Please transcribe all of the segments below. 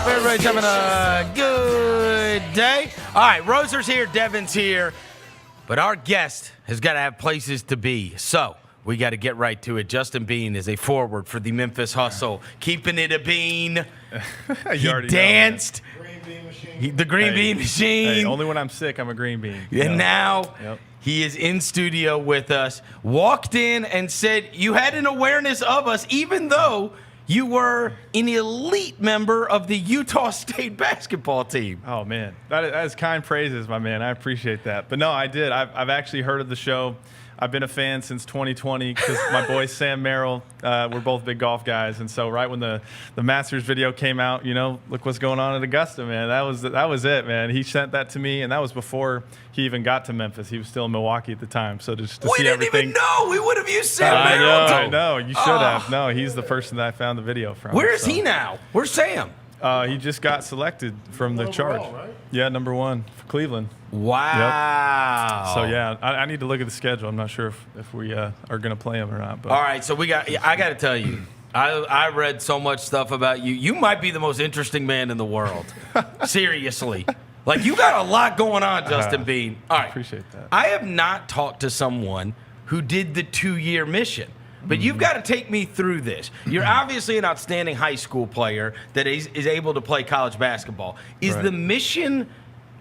Hope everybody's having a good day. All right, Roser's here, Devin's here, but our guest has got to have places to be. So we got to get right to it. Justin Bean is a forward for the Memphis Hustle, keeping it a bean. He danced. The green bean machine. Hey, only when I'm sick, I'm a green bean. And now he is in studio with us. Walked in and said you had an awareness of us, even though you were an elite member of the Utah State basketball team. Oh, man. That is kind praises, my man. I appreciate that. But, no, I did. I've actually heard of the show. I've been a fan since 2020 because my boy Sam Merrill, we're both big golf guys. And so right when the Masters video came out, you know, look what's going on at Augusta, man. That was it, man. He sent that to me, and that was before he even got to Memphis. He was still in Milwaukee at the time. So just to see everything. We didn't even know. We would have used Sam Merrill. I know. You should have. No, he's the person that I found the video from. Where is he now? Where's Sam? He just got selected from the Charge. Right? Yeah, number 1 for Cleveland. Wow. Yep. So, yeah, I need to look at the schedule. I'm not sure if we are going to play him or not. But. All right, so I got to tell you, I read so much stuff about you. You might be the most interesting man in the world. Seriously. Like, you got a lot going on, Justin Bean. All right. Appreciate that. I have not talked to someone who did the 2-year mission. But you've got to take me through this. You're obviously an outstanding high school player that is able to play college basketball. Is the mission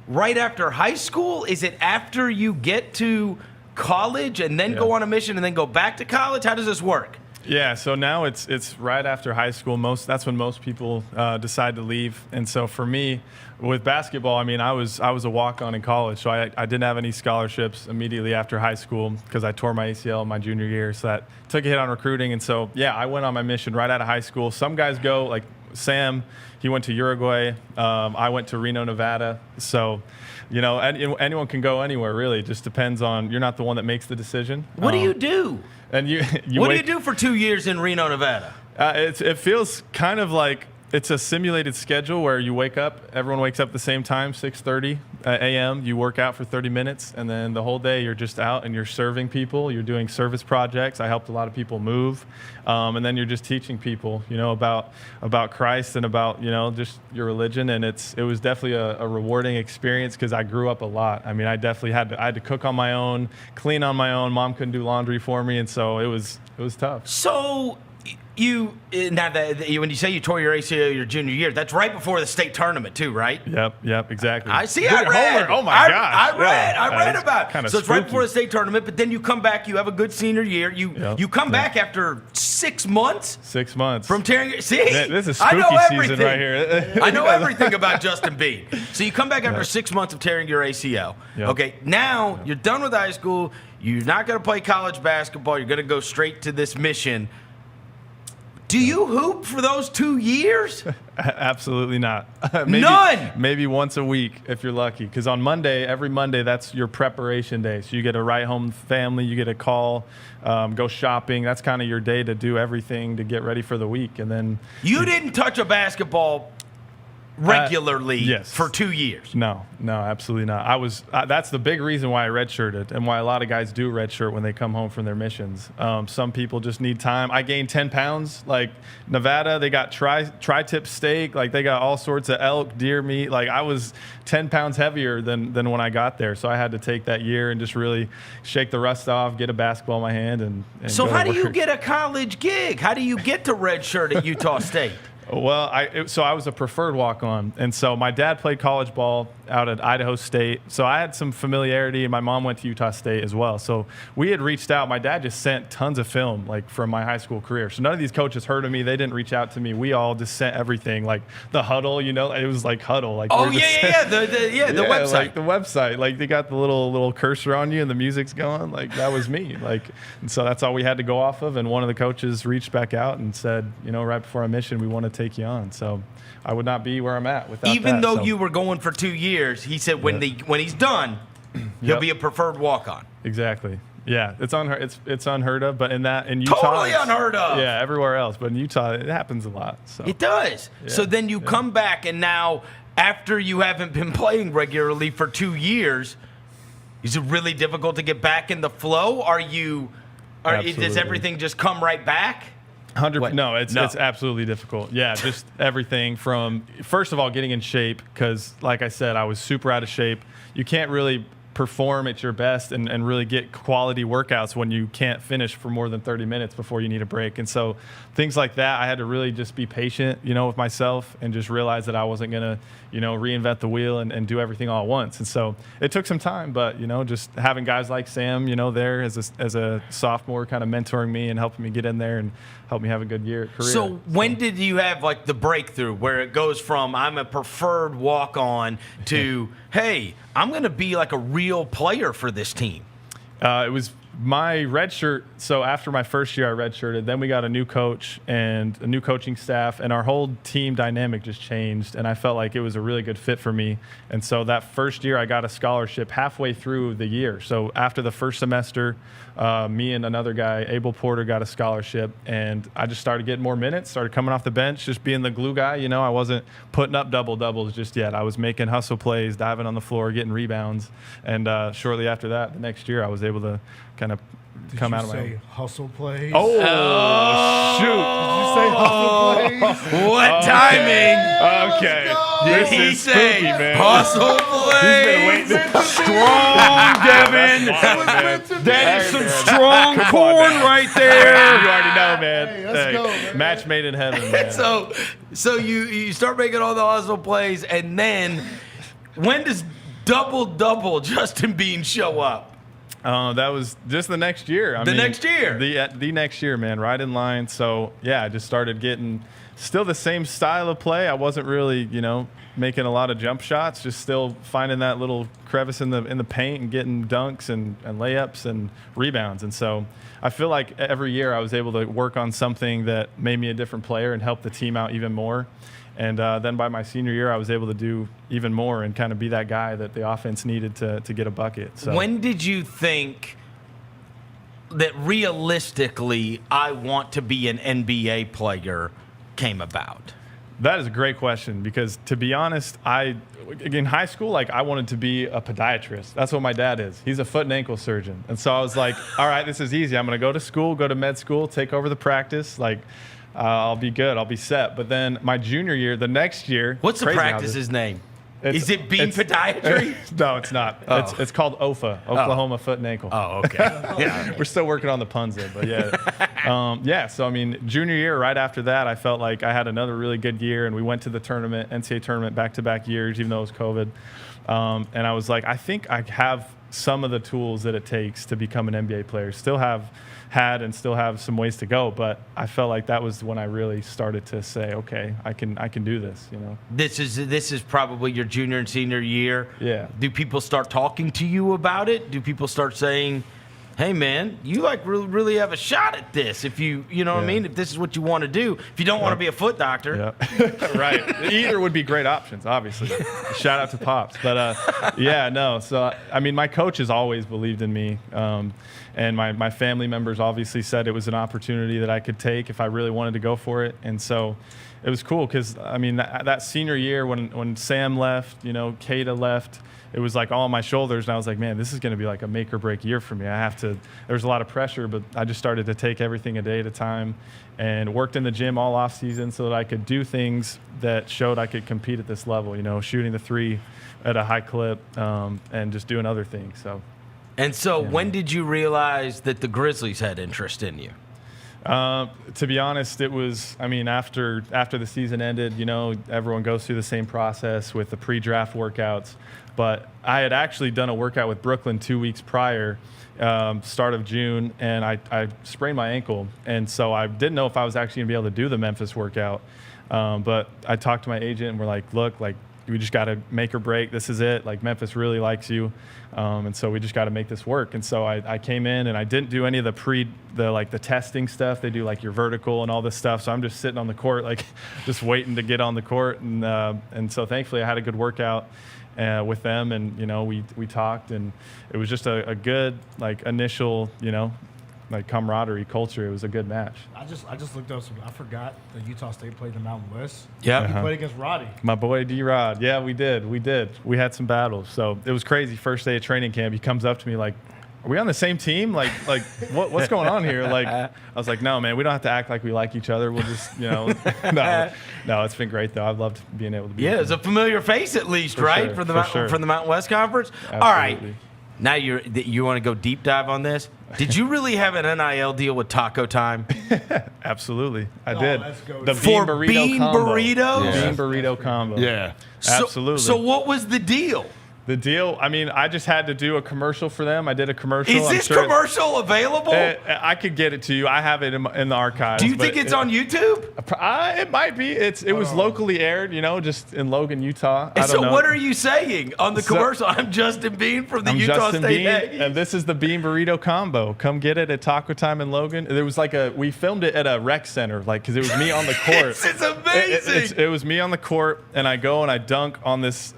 right after high school? Is it after you get to college and then go on a mission and then go back to college? How does this work? Yeah, so now it's right after high school. That's when most people decide to leave. And so for me, with basketball, I mean, I was a walk-on in college, so I didn't have any scholarships immediately after high school because I tore my ACL my junior year. So that took a hit on recruiting. And so, yeah, I went on my mission right out of high school. Some guys go, like Sam, he went to Uruguay. I went to Reno, Nevada. So, you know, anyone can go anywhere, really. It just depends on – you're not the one that makes the decision. What do you do? And what do you do for 2 years in Reno, Nevada? It feels kind of like it's a simulated schedule where you wake up, everyone wakes up at the same time, 6:30 a.m. You work out for 30 minutes, and then the whole day you're just out and you're serving people. You're doing service projects. I helped a lot of people move, and then you're just teaching people, you know, about Christ and about, you know, just your religion. And it was definitely a rewarding experience because I grew up a lot. I mean, I definitely I had to cook on my own, clean on my own. Mom couldn't do laundry for me, and so it was tough. So. When you say you tore your ACL your junior year, that's right before the state tournament too, right? Yep, exactly. I see. I read. Oh my gosh! I read about it. So it's right before the spooky. state tournament, but then you come back. You have a good senior year. You come back after 6 months. 6 months from tearing. See, this is spooky season right here. I know everything about Justin Bean. So you come back after 6 months of tearing your ACL. Yep. Okay, now you're done with high school. You're not going to play college basketball. You're going to go straight to this mission. Do you hoop for those 2 years? Absolutely not. None? Maybe once a week if you're lucky. Because on every Monday, that's your preparation day. So you get to write home family, you get a call, go shopping. That's kind of your day to do everything to get ready for the week. And then you didn't touch a basketball regularly for 2 years. No, absolutely not. That's the big reason why I redshirted and why a lot of guys do redshirt when they come home from their missions. Some people just need time. I gained 10 pounds. Like Nevada, they got tri-tip steak. Like they got all sorts of elk, deer meat. Like I was 10 pounds heavier than when I got there. So I had to take that year and just really shake the rust off, get a basketball in my hand. And so how do you get a college gig? How do you get to redshirt at Utah State? Well, I was a preferred walk-on, and so my dad played college ball out at Idaho State, so I had some familiarity, and my mom went to Utah State as well. So we had reached out. My dad just sent tons of film, like from my high school career. So none of these coaches heard of me. They didn't reach out to me. We all just sent everything, like the Huddle. You know, it was like Huddle. Like the website. Like the website. Like they got the little cursor on you, and the music's going. Like that was me. Like, and so that's all we had to go off of. And one of the coaches reached back out and said, you know, right before our mission, we want to take you on. So I would not be where I'm at without Even that. though you were going for 2 years, he said when he's done, he'll be a preferred walk-on. Exactly. Yeah, it's unheard of, but in Utah, totally unheard of. Yeah, everywhere else, but in Utah, it happens a lot. So it does. Yeah. So then you come back, and now after you haven't been playing regularly for 2 years, is it really difficult to get back in the flow? Does everything just come right back? No, it's absolutely difficult. Yeah, just everything from, first of all, getting in shape, because like I said, I was super out of shape. You can't really perform at your best and really get quality workouts when you can't finish for more than 30 minutes before you need a break. And so things like that, I had to really just be patient, with myself and just realize that I wasn't going to, reinvent the wheel and do everything all at once. And so it took some time, but, just having guys like Sam, there as a sophomore kind of mentoring me and helping me get in there and help me have a good career. So when did you have like the breakthrough where it goes from I'm a preferred walk-on to, hey, I'm going to be like a real player for this team? It was my red shirt. So after my first year, I redshirted. Then we got a new coach and a new coaching staff, and our whole team dynamic just changed. And I felt like it was a really good fit for me. And so that first year, I got a scholarship halfway through the year. So after the first semester, me and another guy, Abel Porter, got a scholarship, and I just started getting more minutes. Started coming off the bench, just being the glue guy. I wasn't putting up double doubles just yet. I was making hustle plays, diving on the floor, getting rebounds. And shortly after that, the next year, I was able to kind of come out of my own. Hustle plays? Oh, shoot. Did you say hustle plays? What timing? Okay. Did This he is say spooky, man. hustle plays? He's been waiting. Strong, Devin. That is some strong corn right there. You already know, man. Hey, let's go, man. Match made in heaven, man. So you start making all the hustle plays, and then when does double Justin Bean show up? That was just the next year. Next year? The next year, man, right in line. So, yeah, I just started getting still the same style of play. I wasn't really, making a lot of jump shots, just still finding that little crevice in the paint and getting dunks and layups and rebounds. And so I feel like every year I was able to work on something that made me a different player and help the team out even more. And then by my senior year, I was able to do even more and kind of be that guy that the offense needed to get a bucket. So when did you think that realistically I want to be an NBA player came about? That is a great question, because to be honest, in high school, I wanted to be a podiatrist. That's what my dad is. He's a foot and ankle surgeon. And so I was like, all right, this is easy. I'm going to go to school, go to med school, take over the practice. I'll be good. I'll be set. But then my junior year, the next year. What's the practice's name? Is it Bean Podiatry? No, it's not. Oh. It's called OFA, Oklahoma Foot and Ankle. Oh, okay. Yeah. We're still working on the puns there, but yeah. So, junior year, right after that, I felt like I had another really good year, and we went to the tournament, NCAA tournament, back-to-back years, even though it was COVID. And I was like, I think I have some of the tools that it takes to become an NBA player. Still have some ways to go, but I felt like that was when I really started to say, okay, I can do this. This is probably your junior and senior year. Yeah. Do people start talking to you about it? Do people start saying, hey man, you really have a shot at this if you know what I mean? If this is what you want to do, if you don't want to be a foot doctor. Yeah. Right. Either would be great options, obviously. Shout out to Pops. But So, my coaches always believed in me. And my family members obviously said it was an opportunity that I could take if I really wanted to go for it. And so it was cool because, that senior year when Sam left, Kata left, it was all on my shoulders. And I was like, man, this is going to be like a make or break year for me. There was a lot of pressure, but I just started to take everything a day at a time and worked in the gym all off season so that I could do things that showed I could compete at this level, shooting the three at a high clip and just doing other things. So. When did you realize that the Grizzlies had interest in you? To be honest, it was, after the season ended, everyone goes through the same process with the pre-draft workouts. But I had actually done a workout with Brooklyn 2 weeks prior, start of June, and I sprained my ankle. And so I didn't know if I was actually going to be able to do the Memphis workout. But I talked to my agent, and we're like, look, we just got to make or break. This is it. Memphis really likes you. And so we just got to make this work. And so I came in and I didn't do any of the testing stuff. They do your vertical and all this stuff. So I'm just sitting on the court, just waiting to get on the court. And so thankfully I had a good workout with them, and, we talked, and it was just a good, initial, camaraderie culture. It was a good match. I just looked up I forgot that Utah State played the Mountain West. Yeah. He played against Roddy. My boy D-Rod. Yeah, we did. We had some battles. So it was crazy. First day of training camp, he comes up to me are we on the same team? Like what's going on here? Like, I was like, no, man, we don't have to act like we like each other. We'll just, no, it's been great though. I've loved being able to be. Yeah, it's a familiar face at least, right? Sure, for the for Mountain West Conference. Absolutely. All right, now you want to go deep dive on this? Did you really have an NIL deal with Taco Time? Absolutely, I did. let's go. The For bean burrito bean combo. burritos? The bean burrito combo. Yeah. Absolutely. So what was the deal? The deal, I mean, I just had to do a commercial for them. I did a commercial. Is this commercial available? I could get it to you. I have it in the archives. Do you think it's on YouTube? It might be. It was locally aired, just in Logan, Utah. I don't know. What are you saying on the commercial? I'm Justin Bean from the Utah Justin State Bean, Aggies. and this is the bean burrito combo. Come get it at Taco Time in Logan. There was we filmed it at a rec center, because it was me on the court. This is amazing. It was me on the court, and I go and I dunk on this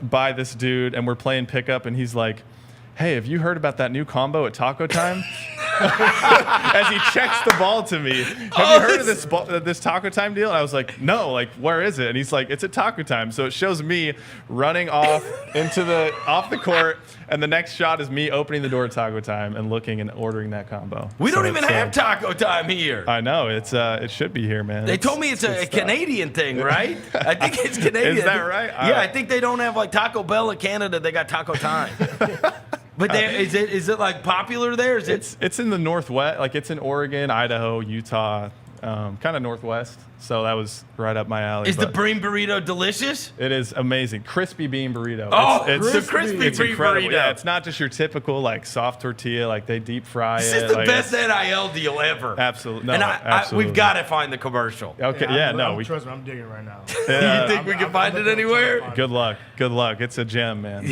dude, and we're playing pickup, and he's like, hey, have you heard about that new combo at Taco Time? As he checks the ball to me. Have you heard of this Taco Time deal? And I was like, no, where is it? And he's like, it's at Taco Time. So it shows me running off off the court, and the next shot is me opening the door at Taco Time and looking and ordering that combo. We don't even have Taco Time here. I know. It should be here, man. They told me it's a Canadian thing, right? I think it's Canadian. Is that right? Yeah, I think they don't have Taco Bell in Canada. They got Taco Time. But is it popular there? It's in the Northwest, it's in Oregon, Idaho, Utah, kind of Northwest. So that was right up my alley. Is the bean burrito delicious? It is amazing. Crispy bean burrito. It's the crispy bean incredible. burrito. Yeah, it's not just your typical soft tortilla. They deep fry it. This is the best NIL deal ever. Absolutely. No, and absolutely. we've got to find the commercial. Okay. Trust me, I'm digging right now. You think we can find it anywhere? Good luck. It's a gem, man.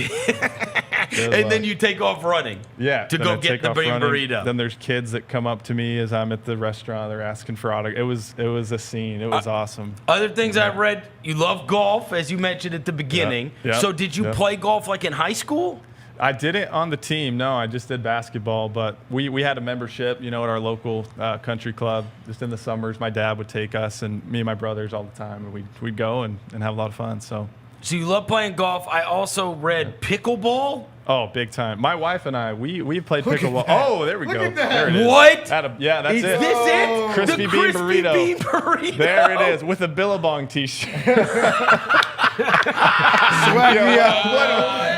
And then you take off running. Yeah. To go get the bean burrito. Then there's kids that come up to me as I'm at the restaurant. They're asking for autographs. It was a scene. It was awesome. Other things I've read, you love golf, as you mentioned at the beginning. Yep. So did you play golf in high school? I didn't on the team. No, I just did basketball. But we had a membership, at our local country club. Just in the summers, my dad would take us and me and my brothers all the time, and we'd go and have a lot of fun. So you love playing golf. I also read pickleball. Oh, big time. My wife and I, we played pickleball. Oh, there we go. at that. There it is. What? Yeah, that's Is it. this it? Crispy The bean crispy burrito. bean burrito. There it is, with a Billabong t-shirt. Swag me out.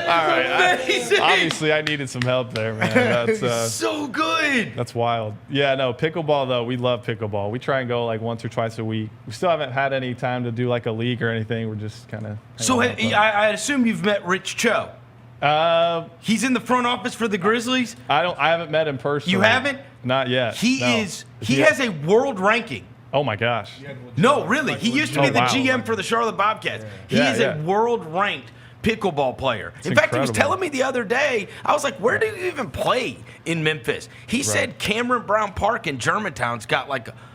All right. Amazing. Obviously, I needed some help there, man. That's So good. that's wild. Yeah, no, pickleball, though, we love pickleball. We try and go once or twice a week. We still haven't had any time to do a league or anything. We're just kind of. So I assume you've met Rich Cho. He's in the front office for the Grizzlies. I haven't met him personally. You haven't? Not yet. He has a world ranking. Oh my gosh. No, really. He used to be the wow. GM for the Charlotte Bobcats. He Yeah, is yeah. a world-ranked pickleball player. In fact, he was incredible. telling me the other day, I was like, where do you even play in Memphis? He said Cameron Brown Park in Germantown's got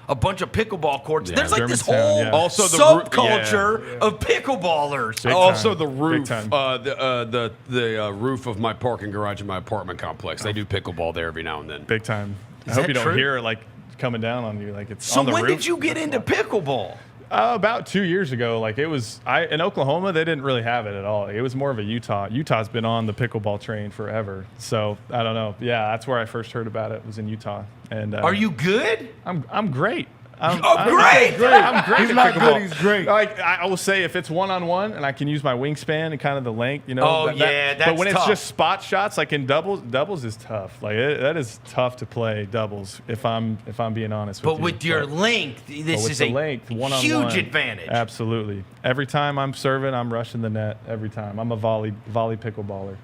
a bunch of pickleball courts. There's this Germantown, whole yeah. Also the subculture of pickleballers. Big Also, time. the roof, Big time. the roof of my parking garage in my apartment complex. They do pickleball there every now and then. Big time. I Is hope that you don't true? hear it coming down on you it's So on the when roof. did you get into pickleball? About 2 years ago. It was in Oklahoma. They didn't really have it at all. It was more of a Utah. Utah's been on the pickleball train forever. So I don't know. Yeah, that's where I first heard about it. Was in Utah. And Are you good? I'm great. I'm great. I'm great. He's at not pickleball. good, he's great. I will say if it's one-on-one and I can use my wingspan and kind of the length, Oh, But that's when tough. it's just spot shots, in doubles is tough. That is tough to play doubles. If I'm being honest with But you. with your length, this with is the a length, one-on-one, huge advantage. Absolutely. Every time I'm serving, I'm rushing the net. Every time. I'm a volley pickleball baller.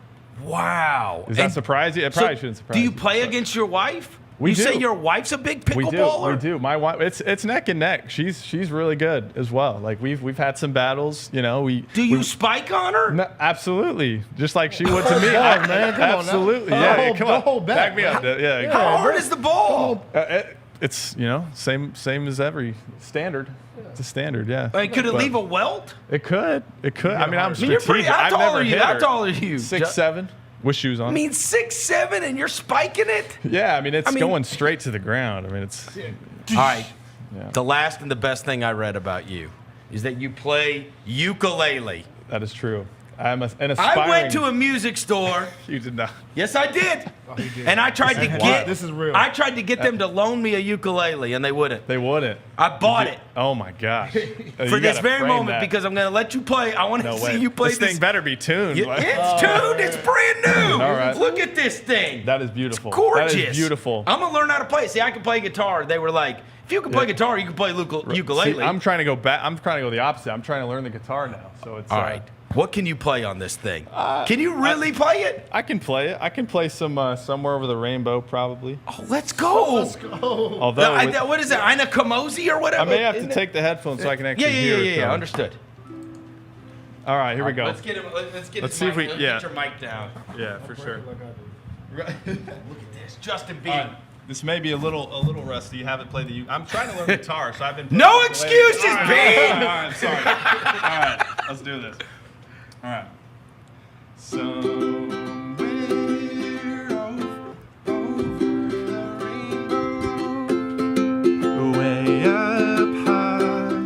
Wow. Does that surprise you? It probably So, shouldn't surprise do you. you play against your wife? We you do. say your wife's a big We pickleballer? do. My wife, it's neck and neck. She's really good as well. We've had some battles. Do you spike on her? No, absolutely, just like she would to me. God, man, come on now. Absolutely, yeah. Don't Come on, hold back, back me up. Yeah, come How on. hard is the ball? It's same as every standard. It's a standard, yeah. Could it But leave a welt? It could. I mean, I'm I mean, you're strategic. pretty. How I've tall never are you? hit How her. tall are you? 6'7" with shoes on. I mean, 6'7" and you're spiking it. Yeah, I mean, it's going straight to the ground. I mean, it's. All right. Yeah. The last and the best thing I read about you is that you play ukulele. That is true. I'm an aspiring. I went to a music store. You did not. Yes, I did. Oh, he did. And I tried to get. This is real. I tried to get them to loan me a ukulele, and they wouldn't. They wouldn't. I bought it Oh my gosh. for this very moment because I'm going to let you play. I want to no see way. you play this thing better be tuned. Yeah, Like- it's tuned. It's brand new. All right. Look at this thing. that is beautiful. Gorgeous. That is beautiful. I'm gonna learn how to play. See, I can play guitar. They were like, if you can play guitar, you can play ukulele. See, I'm trying to go back. I'm trying to go the opposite. I'm trying to learn the guitar now. So it's All right. What can you play on this thing? Can you really play it? I can play it. I can play some Somewhere Over the Rainbow probably. Oh, let's go. Let's go. Although What is it? Ina Kamosi or whatever? I may have to Isn't it? take the headphones so I can actually hear it. Yeah. though. Understood. All right, here we go. Let's get him. Let's get. Let's his see if mic, we- let's yeah. Get your mic down. Yeah, for sure. Look at this, Justin B. All right. This may be a little rusty. You haven't played the. I'm trying to learn guitar, so I've been. No playing ukulele. excuses, All right, B. All right, I'm sorry. All right, let's do this. All right. Somewhere over the rainbow, way up high,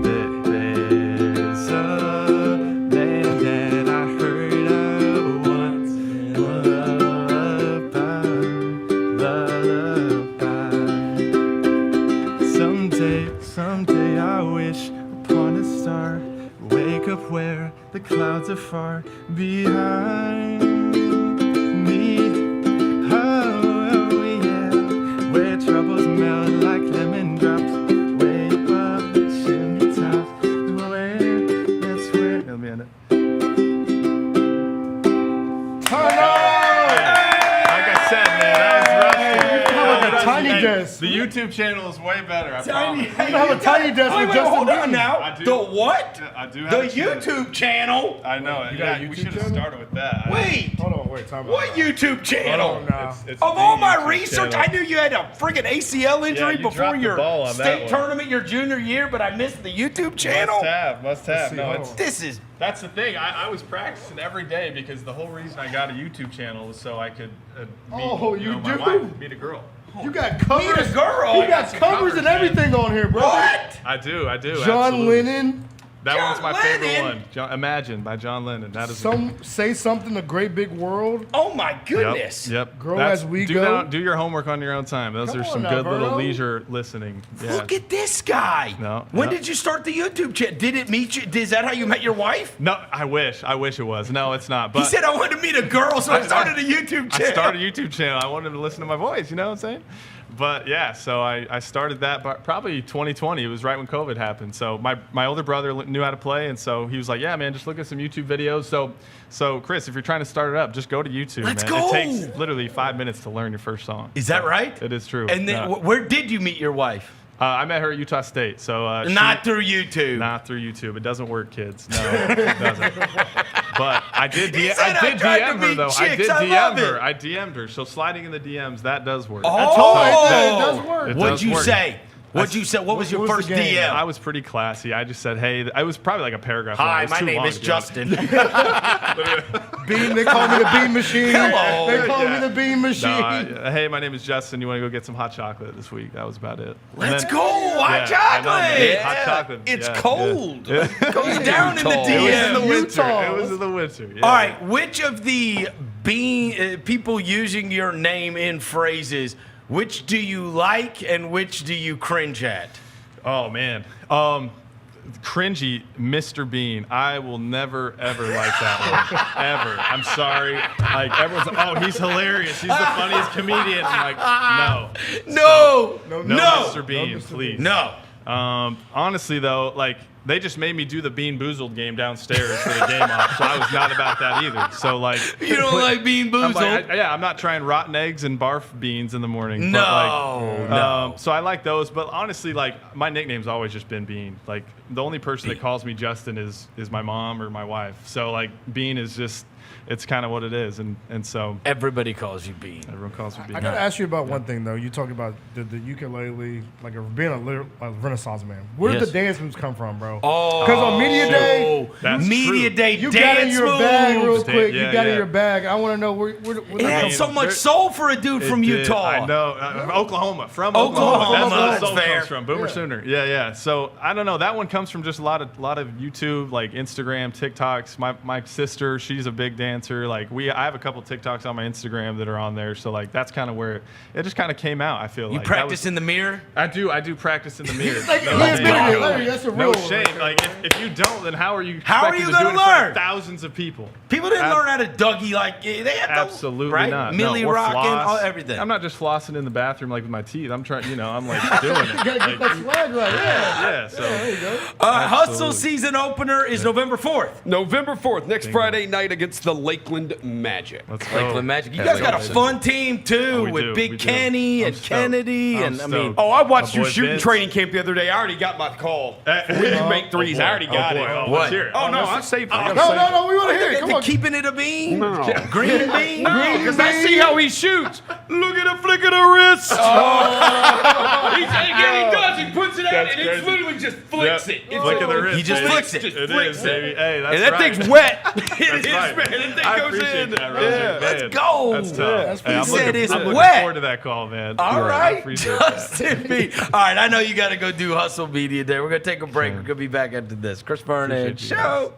there's a land that I heard of once. Lullaby. Someday I wish upon a star, wake up where the clouds are far behind me. Oh, yeah, where troubles melt like lemon drops, way above the chimney tops. That's where. Let me end it. Like I said, man, that was rusty. Like a tiny desk. The YouTube channel is way better. I promise. You have a tiny desk with Justin hold on Bieber. now. I do. The what? I do have The a channel. YouTube channel. I know. got a Yeah, we YouTube should have channel? started with that. Wait. Hold on, wait, time out. What YouTube channel? Hold on now. It's Of the all my YouTube research, channel. I knew you had a freaking ACL injury you before dropped the your ball on that state one. tournament your junior year, but I missed the YouTube channel. Must have. see, No, hold it's on. This is that's the thing. I was practicing every day because the whole reason I got a YouTube channel was so I could meet, Oh, you my do? wife, meet a girl. You got covers. Meet a girl. You got some covers covers, and man. everything on here, bro. what? I do. John absolutely. Lennon. That John one's my favorite Lennon? one. Imagine by John Lennon. That is Say something. A great big world. Oh my goodness. Yep. Grow as we do go. Do your homework on your own time. Those Come are on some now, good little Verno. leisure listening. Yeah. Look at this guy. No, When no. did you start the YouTube channel? Did it meet you? Is that how you met your wife? No, I wish it was. No, it's not. But He said I wanted to meet a girl, so I started a YouTube channel. I started a YouTube channel. I wanted him to listen to my voice. You know what I'm saying? But yeah, so I started that probably 2020. It was right when COVID happened. So my older brother knew how to play, and so he was like, "Yeah, man, just look at some YouTube videos." So Chris, if you're trying to start it up, just go to YouTube. Let's man. go. It takes literally 5 minutes to learn your first song. Is that right? It is true. And then No. where did you meet your wife? I met her at Utah State. So Not through YouTube. Not through YouTube. It doesn't work, kids. No, it doesn't. But I did. He said, "I tried to DM her meet though. I chicks. did I DM love her. it." I DM'd her. So sliding in the DMs, that does work. Oh, told you, it does work. It What'd does you work. say? What'd you say? What was your what was first the game? DM? I was pretty classy. I just said, "Hey," I was probably like a paragraph. long. Hi, It was my too name long, is to be honest. Justin. Bean. They call me the Bean Machine. Hello. They call Yeah. me the Bean Machine. No, hey, my name is Justin. You want to go get some hot chocolate this week? That was about it. And Let's then- go, hot Yeah, I know, chocolate. man. Hot chocolate. It's Yeah, cold. yeah. It goes down in the It was in the DM. winter. Utah. It was in the winter. Yeah. All right, which of the people using your name in phrases, which do you like and which do you cringe at? Oh man. Cringy, Mr. Bean. I will never ever like that one. Ever. I'm sorry. Like everyone's like, oh, he's hilarious. He's the funniest comedian. I'm like, no. No, No, no, Mr. Bean, Mr. please. no. Honestly though, like they just made me do the Bean Boozled game downstairs for the game off, so I was not about that either. So like, You don't like being I'm boozled? like, I'm not trying rotten eggs and barf beans in the morning. No, but like, no. So I like those, but honestly, like my nickname's always just been Bean. Like the only person that calls me Justin is my mom or my wife. So like Bean is just it's kind of what it is. And so Everybody calls you Bean. everyone calls me Bean. I gotta ask you about one thing though. You talk about the ukulele, like being a Renaissance man. Where did Yes. the dance moves come from, bro? Oh, Because on media day, That's media true. day you dance got in your bag real moves. quick. Yeah, you got in yeah. your bag. I want to know where It had mean, so much there- soul for a dude from It did. Utah. I know. Oklahoma. From Oklahoma, Oklahoma. That's where that's the soul fair. comes from. Boomer Sooner. Yeah, yeah. So I don't know. That one comes from just a lot of YouTube, like Instagram, TikToks. My sister, she's a big dancer. Like I have a couple TikToks on my Instagram that are on there. So like that's kind of where it just kind of came out. I feel You like practice in the mirror? I do practice in the mirror. Like, No he shame. admitted it, Larry, that's a No real shame. Like if you don't, then how are you? How are expected you to do gonna it in front of learn? thousands of people. People didn't Ab- learn how to Dougie like they have to, Absolutely right? not. Millie or rocking, floss. all everything. I'm not just flossing in the bathroom like with my teeth. I'm trying, I'm like doing it. You gotta Like, get that swag right. yeah. So There you go. Hustle Absolutely. season opener is November 4th. November 4th, next Friday night against the Lakeland Magic. let's go. Lakeland Magic. You Yeah, guys got a Lakeland. fun team too Oh, we with do, Big we do. Kenny I'm and stoked. Kennedy, I'm and I mean, stoked. Oh, I watched My you boy shooting Vince. training camp the other day. I already got my call. When you make threes, I already got boy. it. Oh, What? let's hear it. Oh, no, I saved it. No, we want to hear it. Come the on. keeping it a bean, No. green bean. No, because I see how he shoots. Look at the flick of the wrist. He does. He puts it out, That's and it's crazy. literally just flicks it. It's Flick of the a- wrist. He just baby. flicks it. Just It flicks is, baby. Hey, that's And that right. thing's wet. It That's is, right. man. That thing I goes appreciate in. that, Roger. Yeah. Man, Let's go. That's tough. That's Hey, he I'm said looking, it's I'm looking wet. forward to that call, man. All Yeah, I right, appreciate that. Justin B. All right, I know you got to go do Hustle Media Day. We're gonna take a break. We're gonna be back after this. Chris Vernon Appreciate you guys. Show.